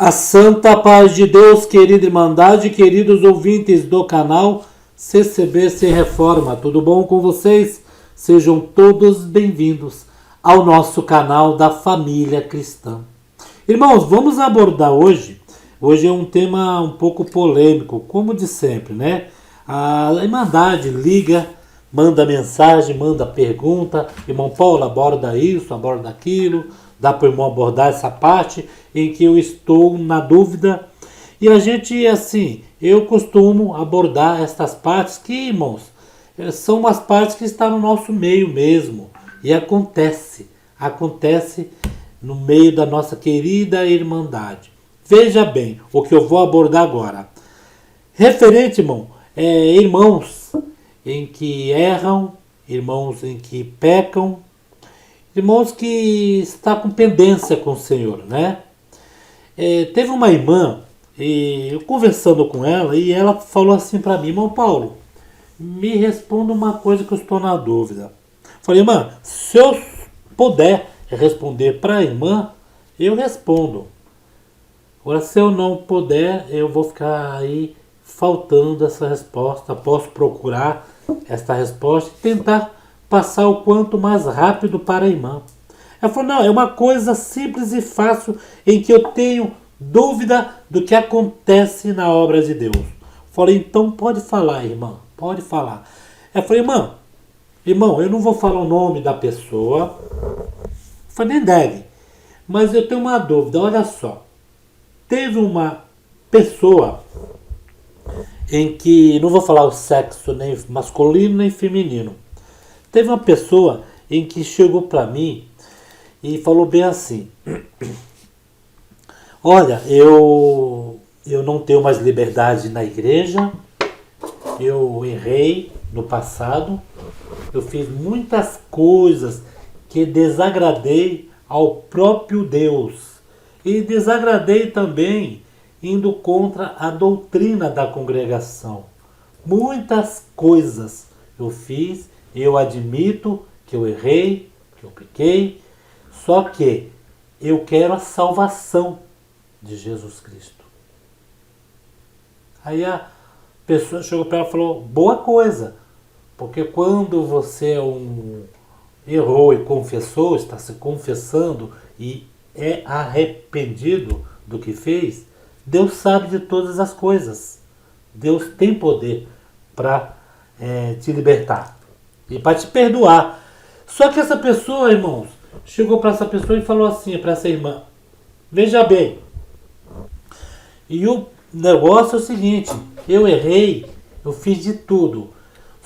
A santa paz de Deus, querida Irmandade, queridos ouvintes do canal CCB Sem Reforma, tudo bom com vocês? Sejam todos bem-vindos ao nosso canal da família cristã. Irmãos, vamos abordar hoje é um tema um pouco polêmico, como de sempre, né? A Irmandade liga, manda mensagem, manda pergunta, irmão Paulo aborda isso, aborda aquilo, dá para o irmão abordar essa parte em que eu estou na dúvida. E a gente, assim, eu costumo abordar estas partes que, irmãos, são umas partes que estão no nosso meio mesmo. E acontece no meio da nossa querida Irmandade. Veja bem o que eu vou abordar agora. Referente, irmãos em que erram, irmãos em que pecam, irmãos que está com pendência com o Senhor, né? Teve uma irmã, eu conversando com ela, e ela falou assim para mim: irmão Paulo, me responda uma coisa que eu estou na dúvida. Falei: irmã, se eu puder responder para a irmã, eu respondo. Agora, se eu não puder, eu vou ficar aí faltando essa resposta. Posso procurar esta resposta e tentar passar o quanto mais rápido para a irmã. Ela falou: não, é uma coisa simples e fácil em que eu tenho dúvida do que acontece na obra de Deus. Falei: então pode falar, irmã, pode falar. Ela falou: irmão, eu não vou falar o nome da pessoa. Falei: nem deve, mas eu tenho uma dúvida, olha só. Teve uma pessoa em que, não vou falar o sexo nem masculino nem feminino, teve uma pessoa em que chegou para mim e falou bem assim: olha, eu não tenho mais liberdade na igreja, eu errei no passado, eu fiz muitas coisas que desagradei ao próprio Deus e desagradei também indo contra a doutrina da congregação. Muitas coisas eu fiz, eu admito que eu errei, que eu pequei, só que eu quero a salvação de Jesus Cristo. Aí a pessoa chegou para ela e falou: boa coisa, porque quando você errou e confessou, está se confessando e é arrependido do que fez, Deus sabe de todas as coisas. Deus tem poder para te libertar e para te perdoar. Só que essa pessoa, irmãos, chegou para essa pessoa e falou assim para essa irmã: veja bem, e o negócio é o seguinte, eu errei, eu fiz de tudo,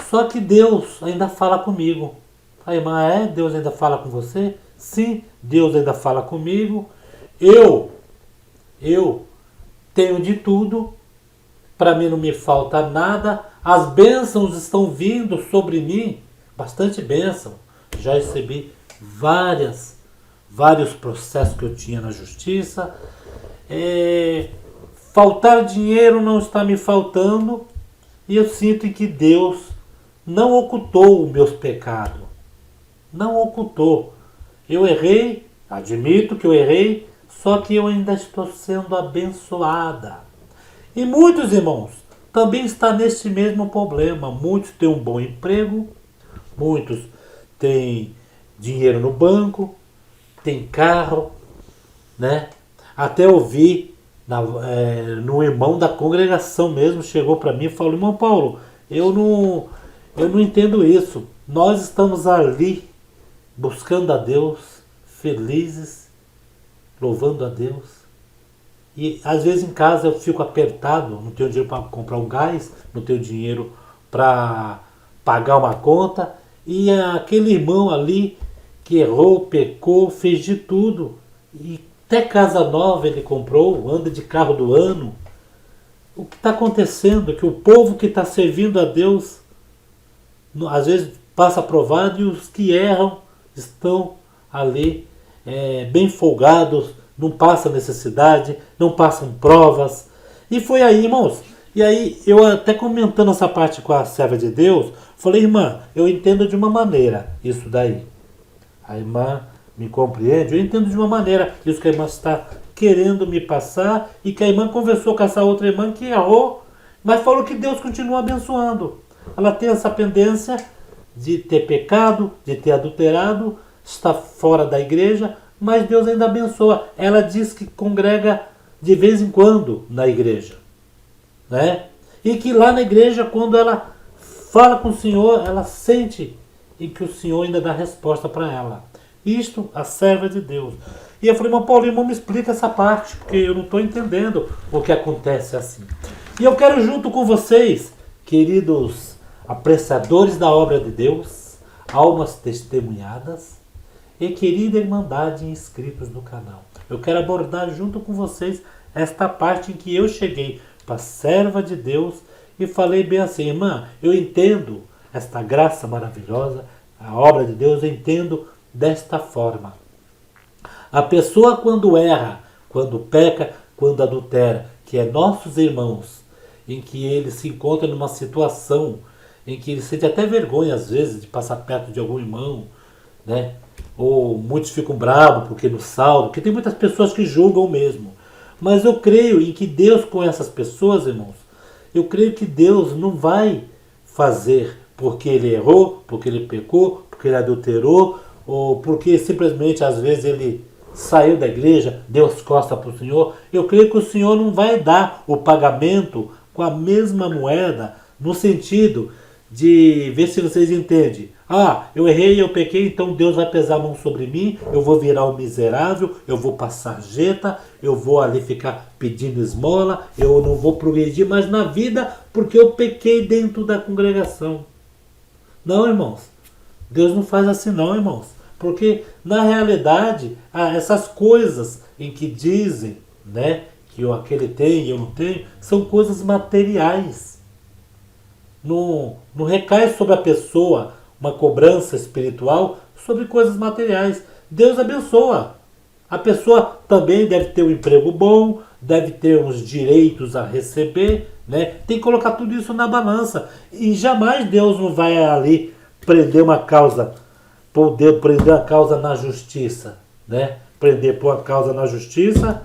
só que Deus ainda fala comigo. A irmã: Deus ainda fala com você? Sim, Deus ainda fala comigo. Eu tenho de tudo, para mim não me falta nada, as bênçãos estão vindo sobre mim, bastante bênção. Já recebi vários processos que eu tinha na justiça. Faltar dinheiro não está me faltando, e eu sinto que Deus não ocultou os meus pecados. Não ocultou. Eu errei, admito que eu errei, só que eu ainda estou sendo abençoada. E muitos irmãos também estão neste mesmo problema. Muitos têm um bom emprego, muitos têm dinheiro no banco, têm carro, né? Até eu vi no irmão da congregação mesmo, chegou para mim e falou: irmão Paulo, eu não entendo isso. Nós estamos ali buscando a Deus, felizes, louvando a Deus. E às vezes em casa eu fico apertado, não tenho dinheiro para comprar um gás, não tenho dinheiro para pagar uma conta. E aquele irmão ali que errou, pecou, fez de tudo. E até casa nova ele comprou, anda de carro do ano. O que está acontecendo é que o povo que está servindo a Deus, às vezes passa aprovado, e os que erram estão ali bem folgados, não passam necessidade, não passam provas. E foi aí, irmãos. E aí, eu até comentando essa parte com a serva de Deus, falei: irmã, eu entendo de uma maneira isso daí. A irmã me compreende, eu entendo de uma maneira isso que a irmã está querendo me passar, e que a irmã conversou com essa outra irmã que errou, mas falou que Deus continua abençoando. Ela tem essa pendência de ter pecado, de ter adulterado, está fora da igreja, mas Deus ainda abençoa. Ela diz que congrega de vez em quando na igreja, né? E que lá na igreja, quando ela fala com o Senhor, ela sente e que o Senhor ainda dá resposta para ela. Isto, a serva de Deus. E eu falei, mas Paulo, irmão, me explica essa parte, porque eu não estou entendendo o que acontece assim. E eu quero junto com vocês, queridos apreciadores da obra de Deus, almas testemunhadas e querida irmandade inscritos no canal, eu quero abordar junto com vocês esta parte em que eu cheguei para a serva de Deus e falei bem assim, irmã, eu entendo esta graça maravilhosa, a obra de Deus, eu entendo desta forma. A pessoa quando erra, quando peca, quando adultera, que é nossos irmãos, em que ele se encontra numa situação em que ele sente até vergonha às vezes de passar perto de algum irmão, né? Ou muitos ficam bravos porque no saldo, porque tem muitas pessoas que julgam mesmo. Mas eu creio em que Deus com essas pessoas, irmãos, eu creio que Deus não vai fazer porque ele errou, porque ele pecou, porque ele adulterou, ou porque simplesmente às vezes ele saiu da igreja, deu as costas para o Senhor. Eu creio que o Senhor não vai dar o pagamento com a mesma moeda, no sentido de ver se vocês entendem. Ah, eu errei, eu pequei, então Deus vai pesar a mão sobre mim, eu vou virar um miserável, eu vou passar jeta, eu vou ali ficar pedindo esmola, eu não vou progredir mais na vida porque eu pequei dentro da congregação. Não, irmãos. Deus não faz assim não, irmãos. Porque, na realidade, essas coisas em que dizem, né, que aquele tem e eu não tenho, são coisas materiais. Não recai sobre a pessoa uma cobrança espiritual sobre coisas materiais. Deus abençoa. A pessoa também deve ter um emprego bom, deve ter uns direitos a receber, né? Tem que colocar tudo isso na balança. E jamais Deus não vai ali prender uma causa, poder prender a causa na justiça, né? Pôr a causa na justiça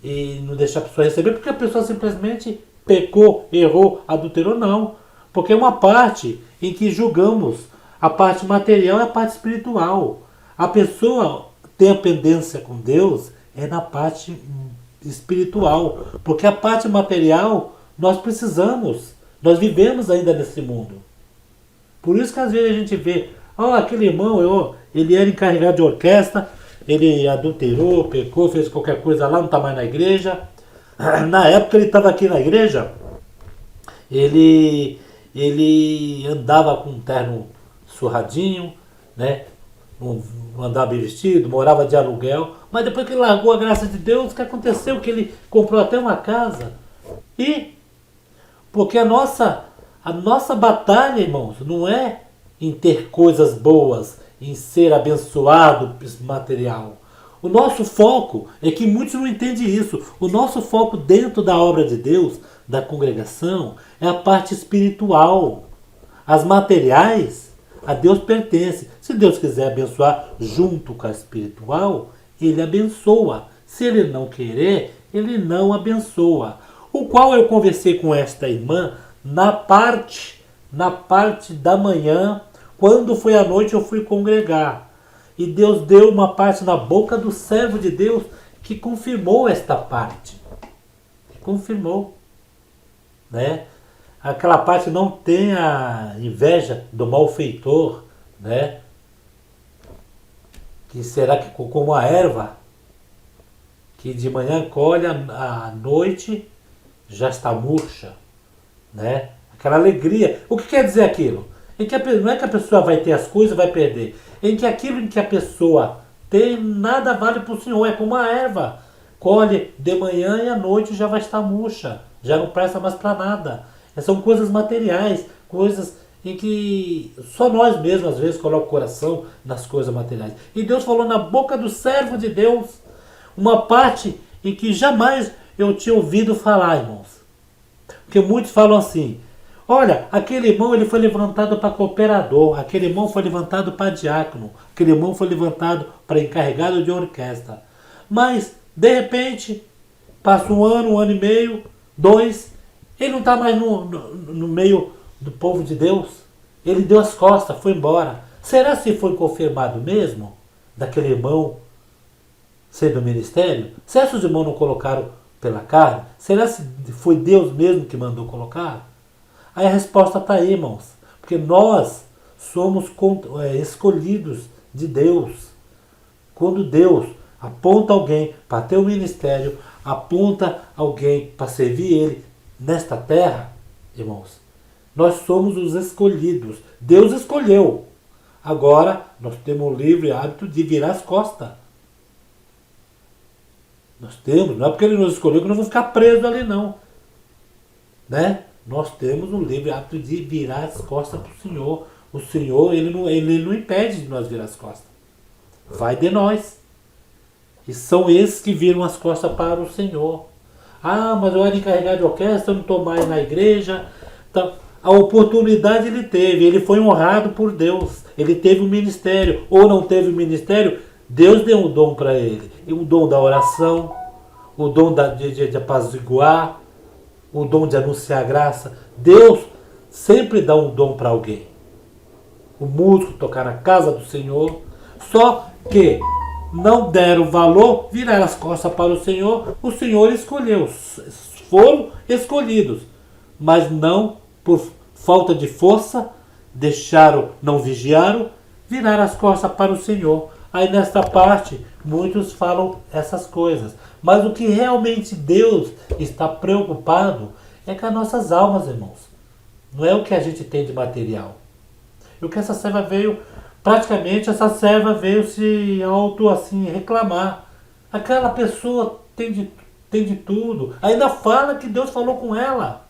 e não deixar a pessoa receber, porque a pessoa simplesmente pecou, errou, adulterou, não. Porque é uma parte em que julgamos a parte material e a parte espiritual. A pessoa tem a pendência com Deus é na parte espiritual, porque a parte material nós precisamos, nós vivemos ainda nesse mundo. Por isso que às vezes a gente vê, aquele irmão, ele era encarregado de orquestra, ele adulterou, pecou, fez qualquer coisa lá, não está mais na igreja. Na época ele estava aqui na igreja, ele andava com um terno surradinho, né? Andava bem vestido, morava de aluguel, mas depois que ele largou a graça de Deus, o que aconteceu? Que ele comprou até uma casa. E porque a nossa batalha, irmãos, não é em ter coisas boas, em ser abençoado material. O nosso foco é que muitos não entendem isso. O nosso foco dentro da obra de Deus, da congregação, é a parte espiritual. As materiais, a Deus pertence. Se Deus quiser abençoar junto com a espiritual, Ele abençoa. Se Ele não querer, Ele não abençoa. O qual eu conversei com esta irmã na parte da manhã, quando foi à noite eu fui congregar. E Deus deu uma parte na boca do servo de Deus que confirmou esta parte. Confirmou. Né? Aquela parte não tem a inveja do malfeitor, né? Que será que como a erva, que de manhã colhe, à noite já está murcha, né? Aquela alegria. O que quer dizer aquilo? Em que não é que a pessoa vai ter as coisas e vai perder. Em que aquilo em que a pessoa tem, nada vale para o Senhor. É como a erva. Colhe de manhã e à noite já vai estar murcha. Já não presta mais para nada. São coisas materiais. Coisas em que só nós mesmos às vezes colocamos o coração nas coisas materiais. E Deus falou na boca do servo de Deus uma parte em que jamais eu tinha ouvido falar, irmãos. Porque muitos falam assim: olha, aquele irmão ele foi levantado para cooperador, aquele irmão foi levantado para diácono, aquele irmão foi levantado para encarregado de orquestra. Mas De repente, passa um ano e meio, 2, ele não está mais no meio do povo de Deus. Ele deu as costas, foi embora. Será se foi confirmado mesmo daquele irmão ser do ministério? Será se os irmãos não colocaram pela carne? Será se foi Deus mesmo que mandou colocar? Aí a resposta está aí, irmãos. Porque nós somos escolhidos de Deus. Quando Deus aponta alguém para ter um ministério, aponta alguém para servir Ele nesta terra, irmãos, nós somos os escolhidos. Deus escolheu. Agora nós temos o livre hábito de virar as costas. Nós temos, não é porque Ele nos escolheu que nós vamos ficar presos ali não. Né? Nós temos o livre hábito de virar as costas para o Senhor. O Senhor, ele não impede de nós virar as costas. Vai de nós. E são esses que viram as costas para o Senhor. Ah, mas eu era encarregado de orquestra, eu não estou mais na igreja. Então, a oportunidade ele teve, ele foi honrado por Deus. Ele teve um ministério, ou não teve um ministério, Deus deu um dom para ele. E um dom da oração, o dom de apaziguar, o dom de anunciar a graça. Deus sempre dá um dom para alguém. O músico tocar na casa do Senhor. Só que não deram valor, viraram as costas para o Senhor escolheu. Foram escolhidos, mas não por falta de força, deixaram, não vigiaram, viraram as costas para o Senhor. Aí nesta parte, muitos falam essas coisas. Mas o que realmente Deus está preocupado é com as nossas almas, irmãos. Não é o que a gente tem de material. E o que essa serva veio, praticamente essa serva veio se auto assim reclamar. Aquela pessoa tem de tudo. Ainda fala que Deus falou com ela.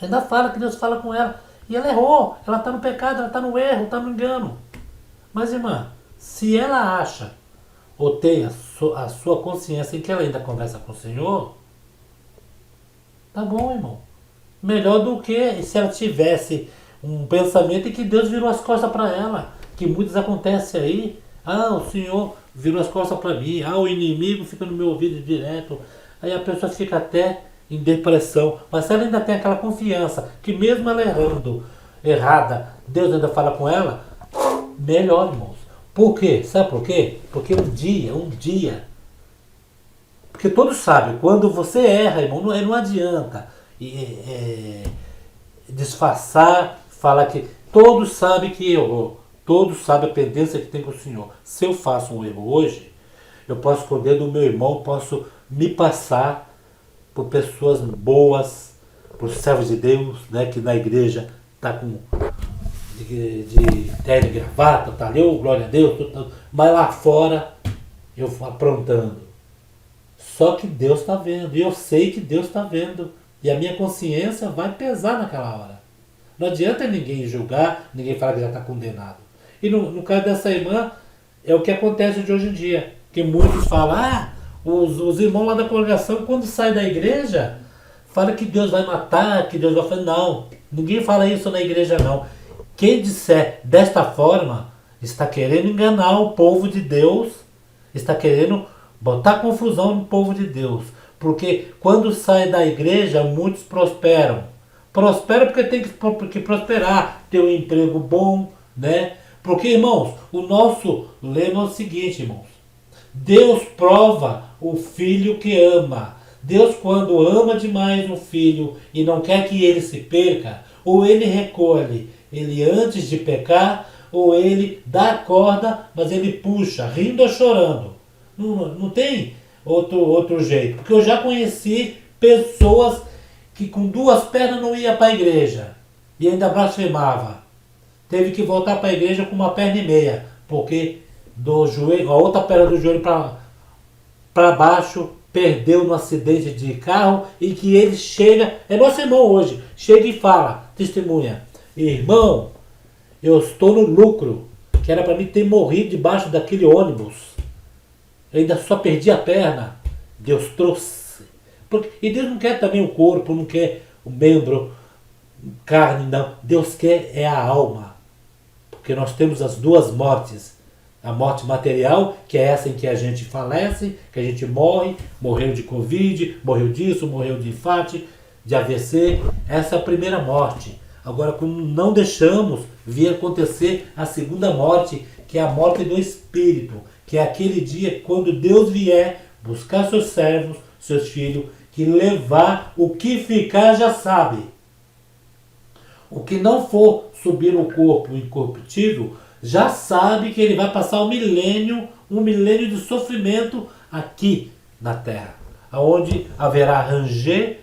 Ainda fala que Deus fala com ela. E ela errou. Ela está no pecado, ela está no erro, está no engano. Mas irmã, se ela acha ou tem a sua consciência em que ela ainda conversa com o Senhor, tá bom, irmão. Melhor do que se ela tivesse um pensamento em que Deus virou as costas para ela. Que muitos acontecem aí. Ah, o Senhor virou as costas para mim. Ah, o inimigo fica no meu ouvido direto. Aí a pessoa fica até em depressão. Mas se ela ainda tem aquela confiança que mesmo ela errada, Deus ainda fala com ela, melhor, irmãos. Por quê? Sabe por quê? Porque um dia. Porque todos sabem, quando você erra, irmão, não adianta disfarçar, falar que todos sabem que errou. Todos sabem a pendência que tem com o Senhor. Se eu faço um erro hoje, eu posso esconder do meu irmão, posso me passar por pessoas boas, por servos de Deus, né, que na igreja está com de terno e gravata, tá ali, oh, glória a Deus, mas lá fora eu vou aprontando. Só que Deus está vendo, e eu sei que Deus está vendo, e a minha consciência vai pesar naquela hora. Não adianta ninguém julgar, ninguém falar que já está condenado. E no caso dessa irmã, é o que acontece de hoje em dia, que muitos falam, os irmãos lá da congregação, quando saem da igreja, falam que Deus vai matar, que Deus vai fazer. Não, ninguém fala isso na igreja não. Quem disser desta forma, está querendo enganar o povo de Deus, está querendo botar confusão no povo de Deus. Porque quando sai da igreja, muitos prosperam. Prosperam porque tem que prosperar, ter um emprego bom, né? Porque, irmãos, o nosso lema é o seguinte, irmãos. Deus prova o filho que ama. Deus, quando ama demais um filho e não quer que ele se perca, ou ele recolhe ele antes de pecar, ou ele dá a corda, mas ele puxa, rindo ou chorando. Não tem outro jeito. Porque eu já conheci pessoas que com 2 pernas não ia para a igreja e ainda blasfemava. Teve que voltar para a igreja com 1 perna e meia, porque do joelho, a outra perna do joelho para baixo perdeu no acidente de carro, e que ele chega, é nosso irmão hoje, chega e fala, testemunha, irmão, eu estou no lucro, que era para mim ter morrido debaixo daquele ônibus, eu ainda só perdi a perna, Deus trouxe. E Deus não quer também o corpo, não quer o membro, carne, não. Deus quer é a alma. Porque nós temos as 2 mortes. A morte material, que é essa em que a gente falece, que a gente morre, morreu de Covid, morreu disso, morreu de infarto, de AVC. Essa é a primeira morte. Agora, como não deixamos vir acontecer a segunda morte, que é a morte do Espírito, que é aquele dia quando Deus vier buscar seus servos, seus filhos, que levar o que ficar já sabe. O que não for subir no corpo incorruptível, já sabe que ele vai passar um milênio de sofrimento aqui na terra, onde haverá ranger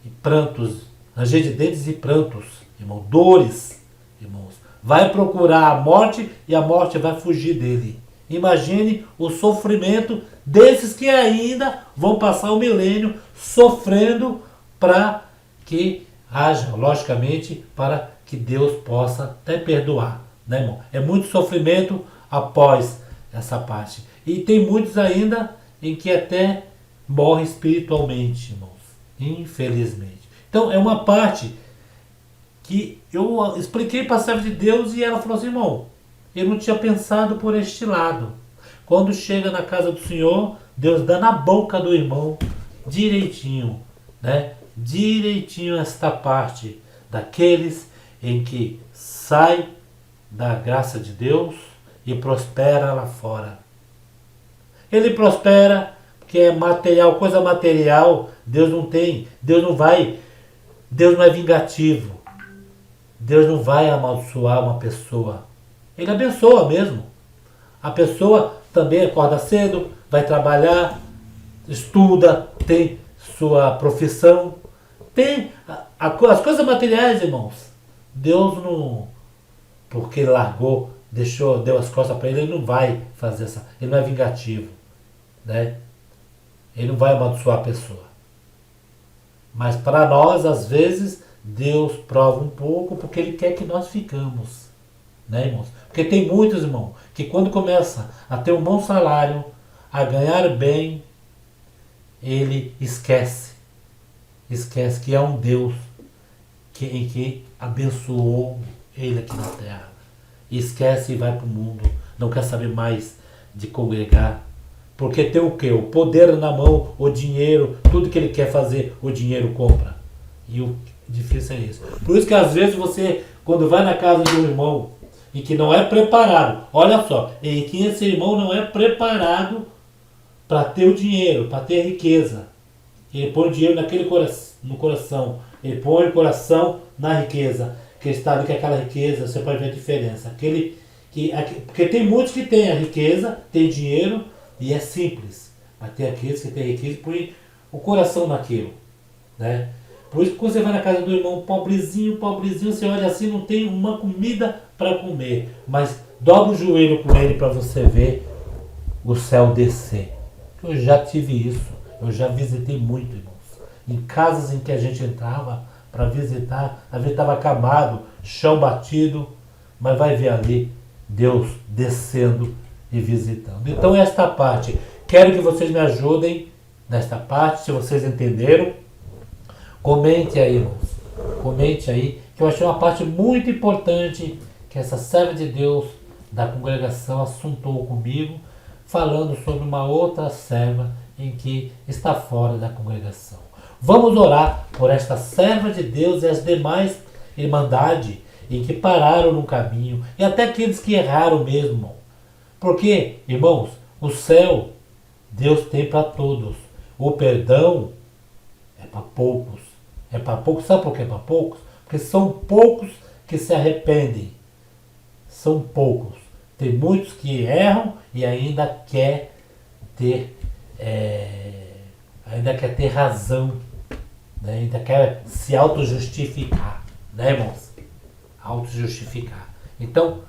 e prantos, ranger de dentes e prantos, irmão, dores, irmãos. Vai procurar a morte e a morte vai fugir dele. Imagine o sofrimento desses que ainda vão passar o milênio sofrendo para que haja, logicamente, para que Deus possa até perdoar, né, irmão? É muito sofrimento após essa parte. E tem muitos ainda em que até morrem espiritualmente, irmãos. Infelizmente. Então é uma parte que eu expliquei para a serva de Deus e ela falou assim, irmão, eu não tinha pensado por este lado. Quando chega na casa do Senhor, Deus dá na boca do irmão direitinho, né? Direitinho esta parte daqueles em que sai da graça de Deus e prospera lá fora. Ele prospera porque é material, coisa material, Deus não tem, Deus não é vingativo. Deus não vai amaldiçoar uma pessoa. Ele abençoa mesmo. A pessoa também acorda cedo, vai trabalhar, estuda, tem sua profissão. Tem as coisas materiais, irmãos. Deus não, porque largou, deu as costas para ele, ele não vai fazer essa. Ele não é vingativo, né? Ele não vai amaldiçoar a pessoa. Mas para nós, às vezes, Deus prova um pouco porque Ele quer que nós ficamos, né, irmãos? Porque tem muitos, irmãos, que quando começa a ter um bom salário, a ganhar bem, ele esquece que é um Deus em que abençoou ele aqui na terra. Esquece e vai para o mundo, não quer saber mais de congregar. Porque tem o quê? O poder na mão, o dinheiro, tudo que ele quer fazer, o dinheiro compra. E o difícil é isso. Por isso que às vezes você, quando vai na casa de um irmão e que não é preparado, olha só, em que esse irmão não é preparado para ter o dinheiro, para ter a riqueza. Ele põe o dinheiro no coração, ele põe o coração na riqueza, que está ali com aquela riqueza, você pode ver a diferença. Porque tem muitos que têm a riqueza, tem dinheiro e é simples, mas tem aqueles que têm riqueza e põe o coração naquilo, né? Por isso que quando você vai na casa do irmão pobrezinho, você olha assim, não tem uma comida para comer, mas dobra o joelho com ele para você ver o céu descer. Eu já tive isso, eu já visitei muito, irmãos. Em casas em que a gente entrava para visitar, a gente estava acamado, chão batido, mas vai ver ali Deus descendo e visitando. Então esta parte, quero que vocês me ajudem nesta parte, se vocês entenderam. Comente aí, irmãos. Comente aí, que eu achei uma parte muito importante que essa serva de Deus da congregação assuntou comigo, falando sobre uma outra serva em que está fora da congregação. Vamos orar por esta serva de Deus e as demais irmandades em que pararam no caminho e até aqueles que erraram mesmo, irmão. Porque, irmãos, o céu Deus tem para todos. O perdão é para poucos. É para poucos. Sabe por que é para poucos? Porque são poucos que se arrependem. São poucos. Tem muitos que erram e ainda quer ter razão, né? Ainda quer se auto-justificar, né, irmãos? Auto-justificar. Então,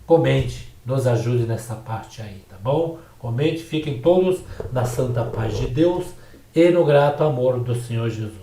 comente, nos ajude nessa parte aí, tá bom? Comente, fiquem todos na santa paz de Deus e no grato amor do Senhor Jesus.